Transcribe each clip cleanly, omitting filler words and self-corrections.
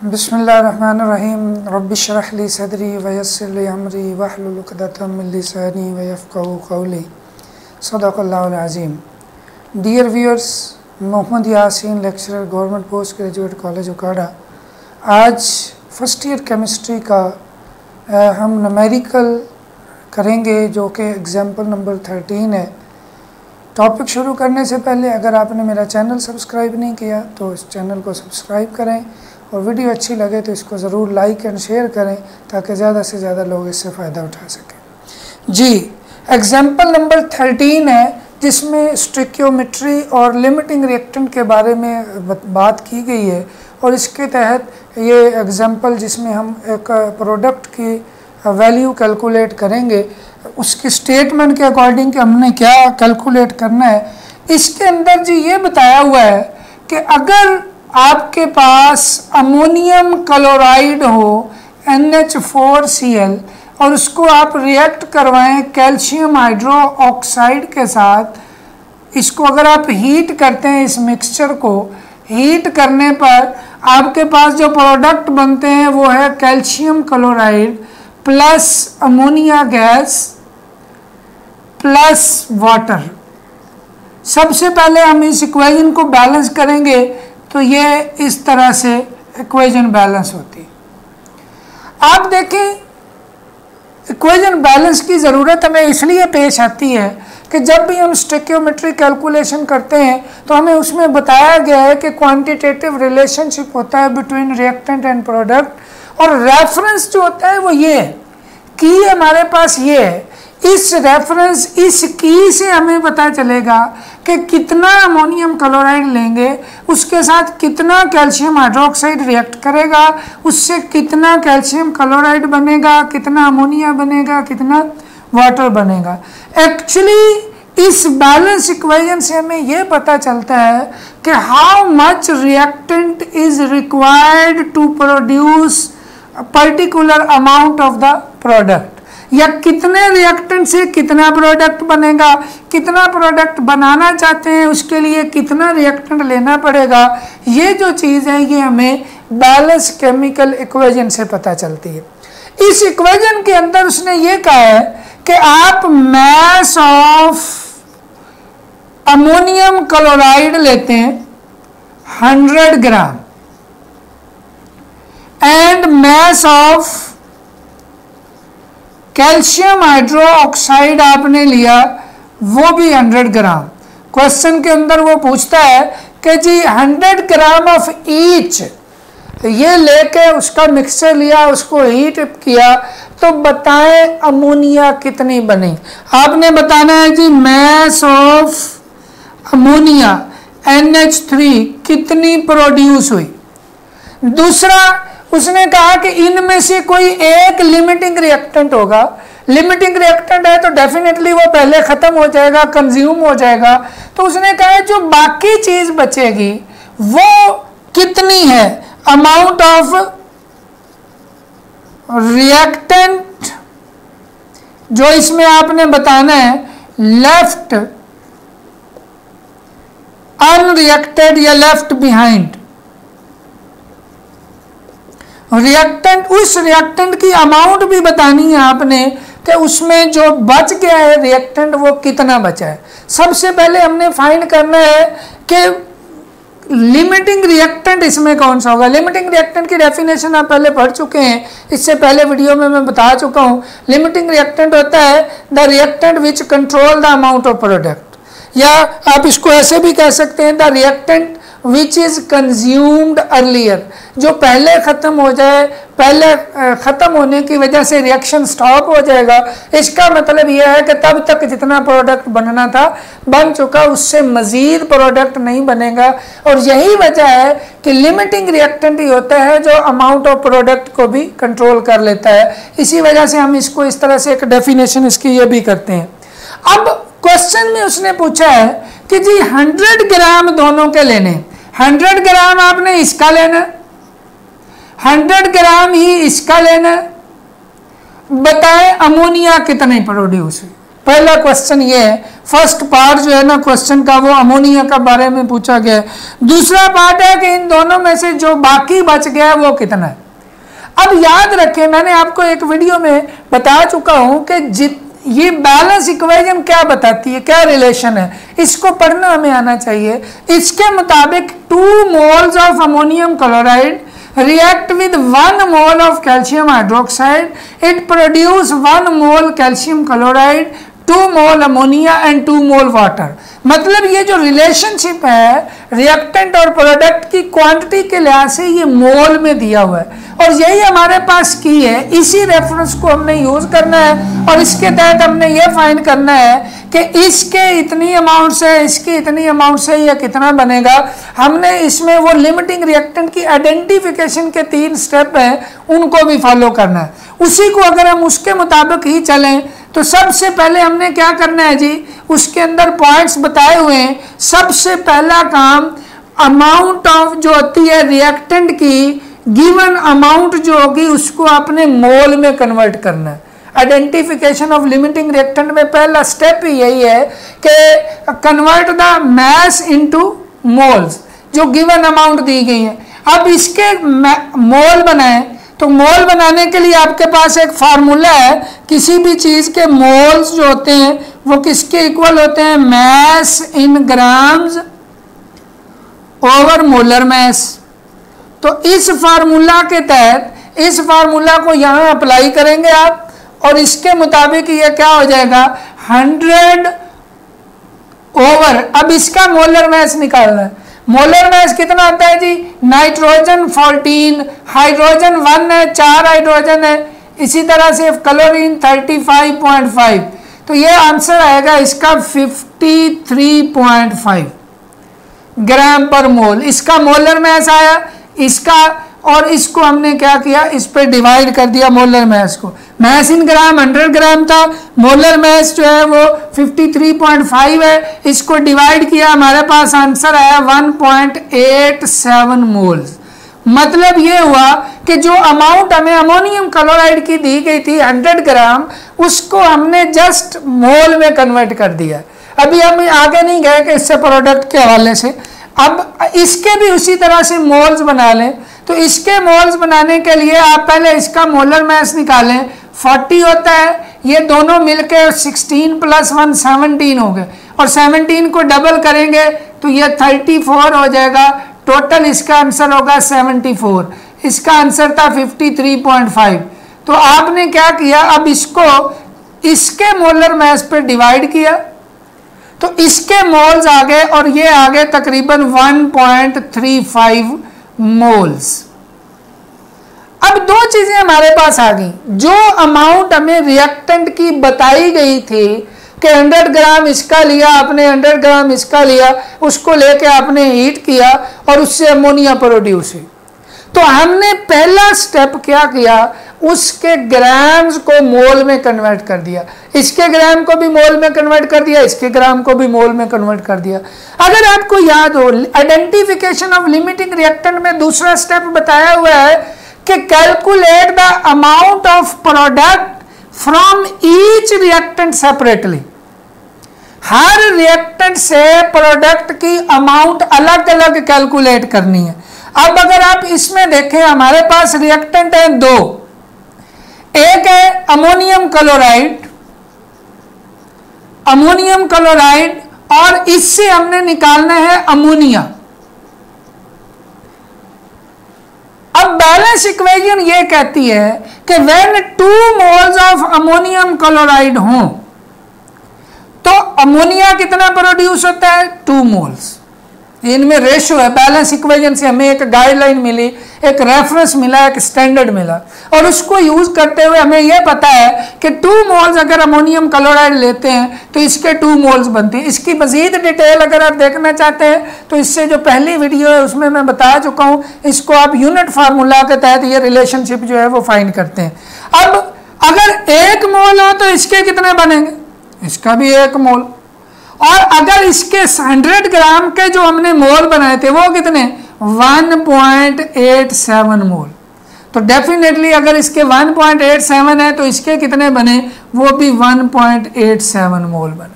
बिस्मिल्लाहिर्रहमानिर्रहीम रब्बि इश्रह ली सदरी वयस्सिर ली अमरी वहलुल उक़दतम मिन लिसानी वयफ़क़हू क़ौली सदक़ल्लाहुल अज़ीम। Dear viewers, Mohammad Yasin lecturer government post graduate college Okara. आज फर्स्ट ईयर केमिस्ट्री का हम न्यूमेरिकल करेंगे जो कि एग्जाम्पल नंबर 13 है। टॉपिक शुरू करने से पहले अगर आपने मेरा चैनल सब्सक्राइब नहीं किया तो इस चैनल को सब्सक्राइब करें और वीडियो अच्छी लगे तो इसको ज़रूर लाइक एंड शेयर करें ताकि ज़्यादा से ज़्यादा लोग इससे फ़ायदा उठा सकें। जी, एग्जाम्पल नंबर 13 है जिसमें स्टोइकियोमेट्री और लिमिटिंग रिएक्टेंट के बारे में बात की गई है और इसके तहत ये एग्जाम्पल जिसमें हम एक प्रोडक्ट की वैल्यू कैलकुलेट करेंगे उसकी स्टेटमेंट के अकॉर्डिंग कि हमने क्या कैलकुलेट करना है। इसके अंदर जी ये बताया हुआ है कि अगर आपके पास अमोनियम क्लोराइड हो NH4Cl और उसको आप रिएक्ट करवाएं कैल्शियम हाइड्रो ऑक्साइड के साथ, इसको अगर आप हीट करते हैं, इस मिक्सचर को हीट करने पर आपके पास जो प्रोडक्ट बनते हैं वो है calcium chloride plus ammonia gas plus water. सबसे पहले हम इस इक्वेशन को बैलेंस करेंगे तो ये इस तरह से इक्वेशन बैलेंस होती है। आप देखें, इक्वेशन बैलेंस की ज़रूरत हमें इसलिए पेश आती है कि जब भी हम स्टोइकियोमेट्री कैलकुलेशन करते हैं तो हमें उसमें बताया गया है कि क्वांटिटेटिव रिलेशनशिप होता है बिटवीन रिएक्टेंट एंड प्रोडक्ट और रेफरेंस जो होता है वो ये है, की हमारे पास ये है। इस रेफरेंस, इस की से हमें पता चलेगा कि कितना अमोनियम क्लोराइड लेंगे, उसके साथ कितना कैल्शियम हाइड्रोक्साइड रिएक्ट करेगा, उससे कितना कैल्शियम क्लोराइड बनेगा, कितना अमोनिया बनेगा, कितना वाटर बनेगा। एक्चुअली इस बैलेंस इक्वेशन से हमें यह पता चलता है कि how much reactant is required to produce particular amount of the product, या कितने रिएक्टेंट से कितना प्रोडक्ट बनेगा, कितना प्रोडक्ट बनाना चाहते हैं उसके लिए कितना रिएक्टेंट लेना पड़ेगा। ये जो चीज़ है ये हमें बैलेंस केमिकल इक्वेशन से पता चलती है। इस इक्वेशन के अंदर उसने ये कहा है कि आप मास ऑफ अमोनियम क्लोराइड लेते हैं 100 gram and mass of calcium hydro oxide आपने लिया वो भी 100 ग्राम। क्वेश्चन के अंदर वो पूछता है कि जी 100 ग्राम ऑफ ईच ये लेके उसका मिक्सचर लिया, उसको हीट किया, तो बताएं अमोनिया कितनी बनी। आपने बताना है जी मास ऑफ अमोनिया NH3 कितनी प्रोड्यूस हुई। दूसरा उसने कहा कि इनमें से कोई एक लिमिटिंग रिएक्टेंट होगा। लिमिटिंग रिएक्टेंट है तो डेफिनेटली वो पहले ख़त्म हो जाएगा, कंज्यूम हो जाएगा। तो उसने कहा जो बाकी चीज़ बचेगी वो कितनी है, अमाउंट ऑफ रिएक्टेंट जो इसमें आपने बताना है लेफ्ट अनरिएक्टेड या लेफ्ट बिहाइंड। रिएक्टेंट, उस रिएक्टेंट की अमाउंट भी बतानी है आपने कि उसमें जो बच गया है रिएक्टेंट वो कितना बचा है। सबसे पहले हमने फाइंड करना है कि लिमिटिंग रिएक्टेंट इसमें कौन सा होगा। लिमिटिंग रिएक्टेंट की डेफिनेशन आप पहले पढ़ चुके हैं, इससे पहले वीडियो में मैं बता चुका हूँ। लिमिटिंग रिएक्टेंट होता है the reactant which control the amount of product, या आप इसको ऐसे भी कह सकते हैं the reactant which is consumed earlier, जो पहले ख़त्म हो जाए, पहले ख़त्म होने की वजह से रिएक्शन स्टॉप हो जाएगा। इसका मतलब यह है कि तब तक जितना प्रोडक्ट बनना था बन चुका, उससे मज़ीद प्रोडक्ट नहीं बनेगा। और यही वजह है कि लिमिटिंग रिएक्टेंट ही होता है जो अमाउंट ऑफ प्रोडक्ट को भी कंट्रोल कर लेता है। इसी वजह से हम इसको इस तरह से एक डेफिनेशन इसकी ये भी करते हैं। अब क्वेश्चन में उसने पूछा है कि जी 100 ग्राम दोनों के लेने, 100 ग्राम आपने इसका लेना, 100 ग्राम ही इसका लेना, बताएं अमोनिया कितने प्रोड्यूस हुई। पहला क्वेश्चन ये है, फर्स्ट पार्ट जो है ना क्वेश्चन का वो अमोनिया का बारे में पूछा गया है। दूसरा पार्ट है कि इन दोनों में से जो बाकी बच गया है वो कितना है। अब याद रखें, मैंने आपको एक वीडियो में बता चुका हूं कि ये बैलेंस इक्वेशन क्या बताती है, क्या रिलेशन है, इसको पढ़ना हमें आना चाहिए। इसके मुताबिक 2 moles of ammonium chloride react with 1 mole of calcium hydroxide, it produce 1 mole calcium chloride, 2 mole ammonia and 2 mole water। मतलब ये जो रिलेशनशिप है रिएक्टेंट और प्रोडक्ट की क्वांटिटी के लिहाज से ये मोल में दिया हुआ है और यही हमारे पास की है। इसी रेफरेंस को हमने यूज करना है और इसके तहत हमने ये फाइंड करना है कि इसके इतनी अमाउंट से इसकी इतनी अमाउंट से यह कितना बनेगा। हमने इसमें वो लिमिटिंग रिएक्टेंट की आइडेंटिफिकेशन के 3 स्टेप हैं, उनको भी फॉलो करना है। उसी को अगर हम उसके मुताबिक ही चलें तो सबसे पहले हमने क्या करना है जी, उसके अंदर पॉइंट्स बताए हुए हैं। सबसे पहला काम अमाउंट ऑफ जो होती है रिएक्टेंट की गिवन अमाउंट जो होगी उसको आपने मोल में कन्वर्ट करना है। आइडेंटिफिकेशन ऑफ लिमिटिंग रिएक्टेंट में पहला स्टेप ही यही है कि convert the mass into moles, जो गिवन अमाउंट दी गई है। अब इसके मोल बनाएं तो मोल बनाने के लिए आपके पास एक फार्मूला है। किसी भी चीज के मोल्स जो होते हैं वो किसके इक्वल होते हैं, mass in grams over molar mass. तो इस फार्मूला के तहत इस फार्मूला को यहां अप्लाई करेंगे आप और इसके मुताबिक ये क्या हो जाएगा 100 ओवर। अब इसका मोलर मैस निकालना है। मोलर मैस कितना आता है जी, नाइट्रोजन 14, हाइड्रोजन 1 है, 4 हाइड्रोजन है, इसी तरह से क्लोरीन 35.5। तो ये आंसर आएगा इसका 53.5 ग्राम पर मोल। इसका मोलर मैस आया इसका, और इसको हमने क्या किया, इस पर डिवाइड कर दिया मोलर मैस को। मैस इन ग्राम 100 ग्राम था, मोलर मैस जो है वो 53.5 है। इसको डिवाइड किया, हमारे पास आंसर आया 1.87 मोल्स। मतलब ये हुआ कि जो अमाउंट हमें अमोनियम क्लोराइड की दी गई थी 100 ग्राम, उसको हमने जस्ट मोल में कन्वर्ट कर दिया। अभी हम आगे नहीं गए कि इससे प्रोडक्ट के हवाले से। अब इसके भी उसी तरह से मोल्स बना लें। तो इसके मोल्स बनाने के लिए आप पहले इसका मोलर मैस निकालें। 40 होता है, ये दोनों मिलकर 16 + 1 17 हो गए और 17 को डबल करेंगे तो ये 34 हो जाएगा। टोटल इसका आंसर होगा 74। इसका आंसर था 53.5। तो आपने क्या किया, अब इसको इसके मोलर मैस पे डिवाइड किया तो इसके मोल्स आ गए और ये आ गए तकरीबन 1.35 मोल्स। अब 2 चीजें हमारे पास आ गई। जो अमाउंट हमें रिएक्टेंट की बताई गई थी कि 100 ग्राम इसका लिया आपने, 100 ग्राम इसका लिया, उसको लेके आपने हीट किया और उससे अमोनिया प्रोड्यूस हुई। तो हमने पहला स्टेप क्या किया, उसके ग्राम्स को मोल में कन्वर्ट कर दिया। इसके ग्राम को भी मोल में कन्वर्ट कर दिया, इसके ग्राम को भी मोल में कन्वर्ट कर दिया। अगर आपको याद हो, आइडेंटिफिकेशन ऑफ लिमिटिंग रिएक्टेंट में दूसरा स्टेप बताया हुआ है कि calculate the amount of product from each reactant separately. Her reactant से प्रोडक्ट की अमाउंट अलग अलग कैलकुलेट करनी है। अब अगर आप इसमें देखें, हमारे पास रिएक्टेंट है 2। एक है अमोनियम क्लोराइड और इससे हमने निकालना है अमोनिया। अब बैलेंस इक्वेशन ये कहती है कि when 2 moles of ammonium chloride हो तो अमोनिया कितना प्रोड्यूस होता है, 2 मोल्स। इनमें रेशो है। बैलेंस इक्वेशन से हमें एक गाइडलाइन मिली, एक रेफरेंस मिला, एक स्टैंडर्ड मिला और उसको यूज करते हुए हमें यह पता है कि 2 मोल्स अगर अमोनियम क्लोराइड लेते हैं तो इसके 2 मोल्स बनते हैं। इसकी मजीद डिटेल अगर आप देखना चाहते हैं तो इससे जो पहली वीडियो है उसमें मैं बता चुका हूं। इसको आप यूनिट फार्मूला के तहत ये रिलेशनशिप जो है वो फाइंड करते हैं। अब अगर 1 मोल हो तो इसके कितने बनेंगे, इसका भी 1 मोल। और अगर इसके 100 ग्राम के जो हमने मोल बनाए थे वो कितने, 1.87 मोल। तो डेफिनेटली अगर इसके 1.87 है तो इसके कितने बने, वो भी 1.87 मोल बने।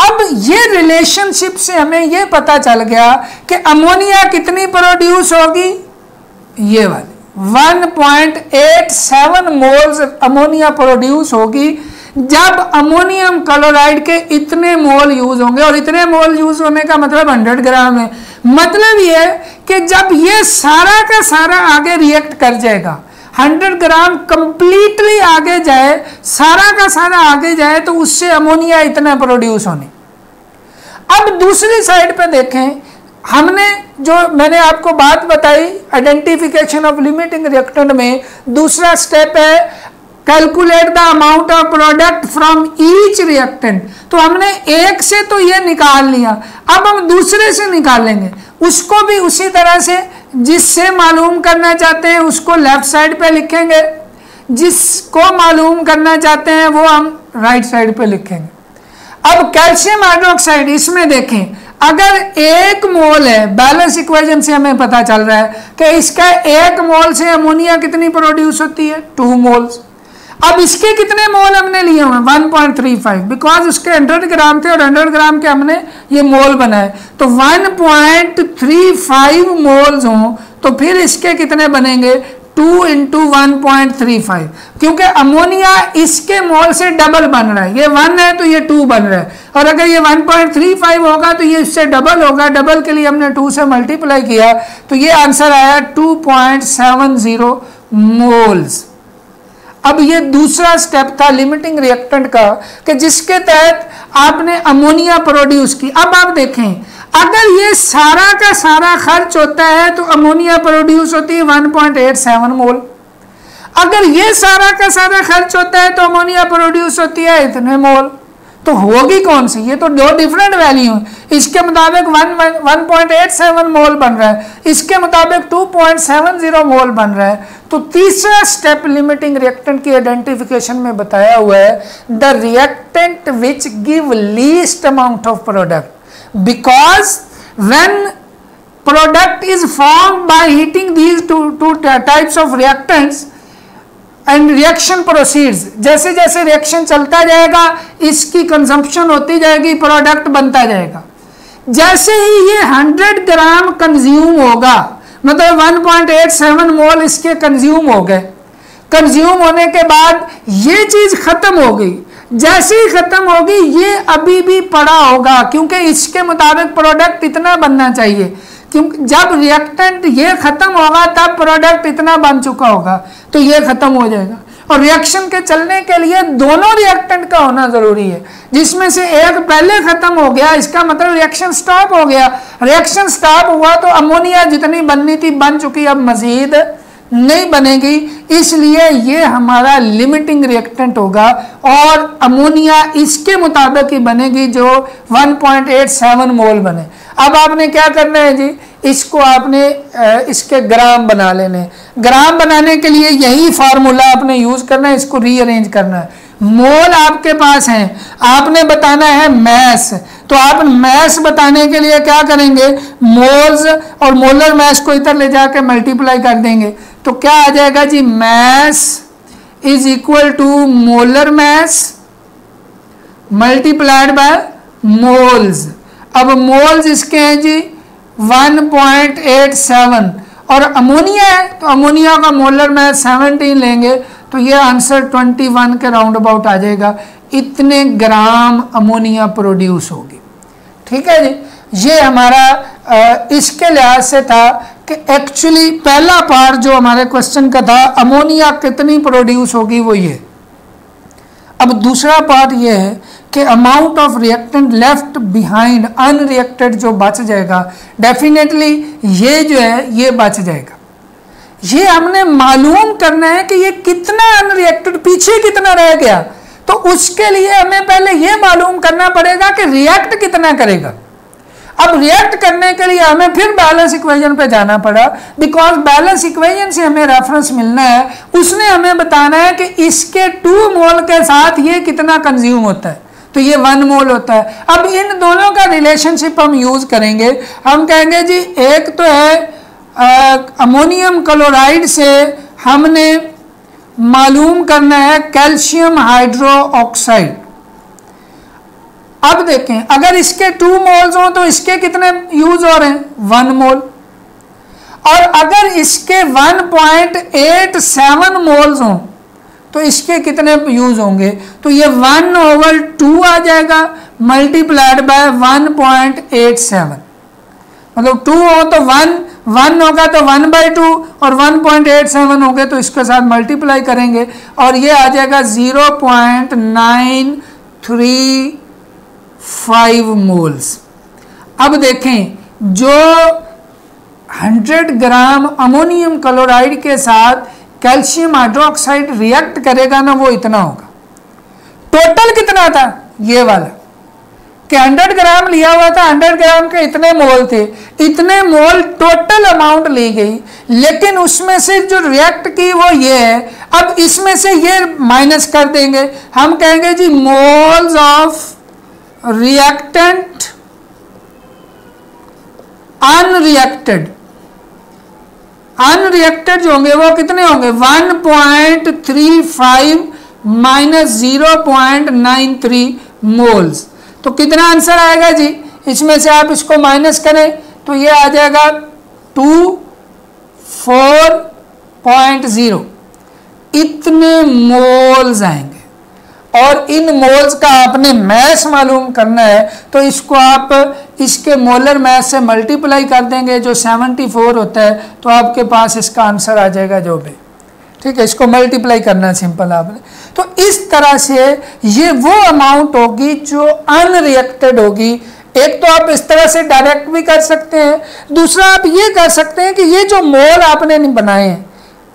अब ये रिलेशनशिप से हमें ये पता चल गया कि अमोनिया कितनी प्रोड्यूस होगी, ये वाली 1.87 मोल्स अमोनिया प्रोड्यूस होगी जब अमोनियम क्लोराइड के इतने मोल यूज होंगे। और इतने मोल यूज होने का मतलब 100 ग्राम है। मतलब ये कि जब ये सारा का सारा आगे रिएक्ट कर जाएगा, 100 ग्राम कंप्लीटली आगे जाए, सारा का सारा आगे जाए, तो उससे अमोनिया इतना प्रोड्यूस होने। अब दूसरी साइड पे देखें, हमने जो मैंने आपको बात बताई आइडेंटिफिकेशन ऑफ लिमिटिंग रिएक्टेंट में, दूसरा स्टेप है calculate the amount of product from each reactant. तो हमने एक से तो ये निकाल लिया, अब हम दूसरे से निकालेंगे, उसको भी उसी तरह से जिससे मालूम करना चाहते हैं उसको लेफ्ट साइड पे लिखेंगे, जिसको मालूम करना चाहते हैं वो हम राइट साइड पे लिखेंगे। अब कैल्शियम हाइड्रोक्साइड, इसमें देखें अगर 1 मोल है, बैलेंस इक्वेशन से हमें पता चल रहा है कि इसका 1 मोल से अमोनिया कितनी प्रोड्यूस होती है, 2 मोल्स। अब इसके कितने मोल हमने लिए हुए, 1.35, बिकॉज उसके 100 ग्राम थे और 100 ग्राम के हमने ये मोल बनाए, तो 1.35 मोल्स हों तो फिर इसके कितने बनेंगे, 2 × 1.35, क्योंकि अमोनिया इसके मोल से डबल बन रहा है, ये 1 है तो ये 2 बन रहा है, और अगर ये 1.35 होगा तो ये इससे डबल होगा, डबल के लिए हमने 2 से मल्टीप्लाई किया, तो ये आंसर आया 2.70 मोल्स। अब ये दूसरा स्टेप था लिमिटिंग रिएक्टेंट का कि जिसके तहत आपने अमोनिया प्रोड्यूस की। अब आप देखें अगर ये सारा का सारा खर्च होता है तो अमोनिया प्रोड्यूस होती है 1.87 मोल। अगर ये सारा का सारा खर्च होता है तो अमोनिया प्रोड्यूस होती है इतने मोल। तो होगी कौन सी, ये तो 2 डिफरेंट वैल्यू है। इसके मुताबिक 1.87 मोल बन रहा है, इसके मुताबिक 2.70 मोल बन रहा है। तो तीसरा स्टेप लिमिटिंग रिएक्टेंट की आइडेंटिफिकेशन में बताया हुआ है the reactant which give least amount of product, because when product is formed by heating these two types of reactants and reaction proceeds, जैसे जैसे रिएक्शन चलता जाएगा इसकी कंजम्पशन होती जाएगी, प्रोडक्ट बनता जाएगा। जैसे ही ये 100 ग्राम कंज्यूम होगा, मतलब 1.87 मोल इसके कंज्यूम हो गए, कंज्यूम होने के बाद ये चीज खत्म हो गई। जैसे ही खत्म होगी ये अभी भी पड़ा होगा, क्योंकि इसके मुताबिक प्रोडक्ट इतना बनना चाहिए, क्योंकि जब रिएक्टेंट ये खत्म होगा तब प्रोडक्ट इतना बन चुका होगा, तो ये खत्म हो जाएगा। और रिएक्शन के चलने के लिए दोनों रिएक्टेंट का होना जरूरी है, जिसमें से एक पहले खत्म हो गया, इसका मतलब रिएक्शन स्टॉप हो गया। रिएक्शन स्टॉप हुआ तो अमोनिया जितनी बननी थी बन चुकी, अब मजीद नहीं बनेगी, इसलिए ये हमारा लिमिटिंग रिएक्टेंट होगा और अमोनिया इसके मुताबिक ही बनेगी जो 1.87 मोल बने। अब आपने क्या करना है जी, इसको आपने इसके ग्राम बना लेने। ग्राम बनाने के लिए यही फार्मूला आपने यूज करना है, इसको रीअरेंज करना है। मोल आपके पास हैं, आपने बताना है मैस, तो आप मैस बताने के लिए क्या करेंगे, मोल्स और मोलर मैस को इधर ले जाकर मल्टीप्लाई कर देंगे, तो क्या आ जाएगा जी, mass is equal to molar mass multiplied by moles. अब मोल्स इसके हैं जी 1.87 और अमोनिया है तो अमोनिया का मोलर मैस 17 लेंगे, तो ये आंसर 21 के राउंड अबाउट आ जाएगा। इतने ग्राम अमोनिया प्रोड्यूस होगी। ठीक है जी, ये हमारा इसके लिहाज से था कि एक्चुअली पहला पार्ट जो हमारे क्वेश्चन का था अमोनिया कितनी प्रोड्यूस होगी वो ये। अब दूसरा पार्ट ये है कि amount of reactant left behind unreacted जो बच जाएगा, डेफिनेटली ये जो है ये बच जाएगा। ये हमने मालूम करना है कि ये कितना अनरिएक्टेड पीछे कितना रह गया, तो उसके लिए हमें पहले ये मालूम करना पड़ेगा कि रिएक्ट कितना करेगा। अब रिएक्ट करने के लिए हमें फिर बैलेंस इक्वेशन पे जाना पड़ा, बिकॉज बैलेंस इक्वेशन से हमें रेफरेंस मिलना है। उसने हमें बताना है कि इसके 2 मोल के साथ ये कितना कंज्यूम होता है, तो ये 1 मोल होता है। अब इन दोनों का रिलेशनशिप हम यूज करेंगे। हम कहेंगे जी एक तो है अमोनियम क्लोराइड से हमने मालूम करना है कैल्शियम हाइड्रोक्साइड। अब देखें, अगर इसके 2 मोल्स हो तो इसके कितने यूज हो रहे हैं? 1 मोल। और अगर इसके 1.87 मोल्स हों तो इसके कितने यूज होंगे? तो ये 1/2 आ जाएगा मल्टीप्लाइड बाय 1.87, मतलब 2 हो तो 1 होगा तो 1/2 और 1.87 हो गए तो इसके साथ मल्टीप्लाई करेंगे और ये आ जाएगा 0.935 मोल्स। अब देखें, जो 100 ग्राम अमोनियम क्लोराइड के साथ कैल्शियम हाइड्रोक्साइड रिएक्ट करेगा ना, वो इतना होगा। टोटल कितना था? ये वाला कि 100 ग्राम लिया हुआ था, 100 ग्राम के इतने मोल थे, इतने मोल टोटल अमाउंट ली गई, लेकिन उसमें से जो रिएक्ट की वो ये है। अब इसमें से ये माइनस कर देंगे, हम कहेंगे जी मोल्स ऑफ रिएक्टेंट अनरिएक्टेड जो होंगे वो कितने होंगे? 1.35 माइनस 0.93 मोल्स। तो कितना आंसर आएगा जी? इसमें से आप इसको माइनस करें तो ये आ जाएगा 24.0, इतने मोल्स आएंगे। और इन मोल्स का आपने मैस मालूम करना है तो इसको आप इसके मोलर मैस से मल्टीप्लाई कर देंगे, जो 74 होता है, तो आपके पास इसका आंसर आ जाएगा जो भी। ठीक है, इसको मल्टीप्लाई करना सिंपल आपने। तो इस तरह से ये वो अमाउंट होगी जो अनरिएक्टेड होगी। एक तो आप इस तरह से डायरेक्ट भी कर सकते हैं, दूसरा आप ये कर सकते हैं कि ये जो मोल आपने बनाए हैं,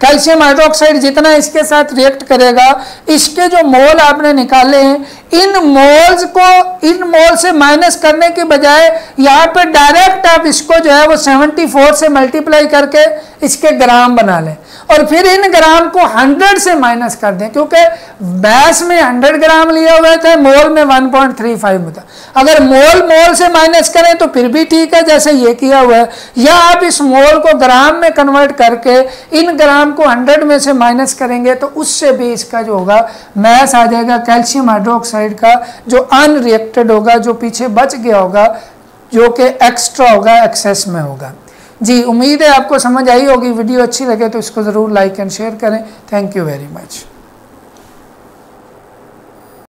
कैल्शियम हाइड्रोक्साइड जितना इसके साथ रिएक्ट करेगा, इसके जो मोल आपने निकाले हैं, इन मोल्स को इन मोल से माइनस करने के बजाय यहाँ पे डायरेक्ट आप इसको जो है वो 74 से मल्टीप्लाई करके इसके ग्राम बना लें और फिर इन ग्राम को 100 से माइनस कर दें, क्योंकि बैस में 100 ग्राम लिया हुए थे, मोल में 1.35 होता। अगर मोल से माइनस करें तो फिर भी ठीक है, जैसे ये किया हुआ है, या आप इस मोल को ग्राम में कन्वर्ट करके इन ग्राम को 100 में से माइनस करेंगे तो उससे भी इसका जो होगा मैस आ जाएगा कैल्शियम हाइड्रोक्साइड का, जो अनरिएक्टेड होगा, जो पीछे बच गया होगा, जो कि एक्स्ट्रा होगा, एक्सेस में होगा। जी, उम्मीद है आपको समझ आई होगी। वीडियो अच्छी लगे तो इसको ज़रूर लाइक एंड शेयर करें। Thank you very much.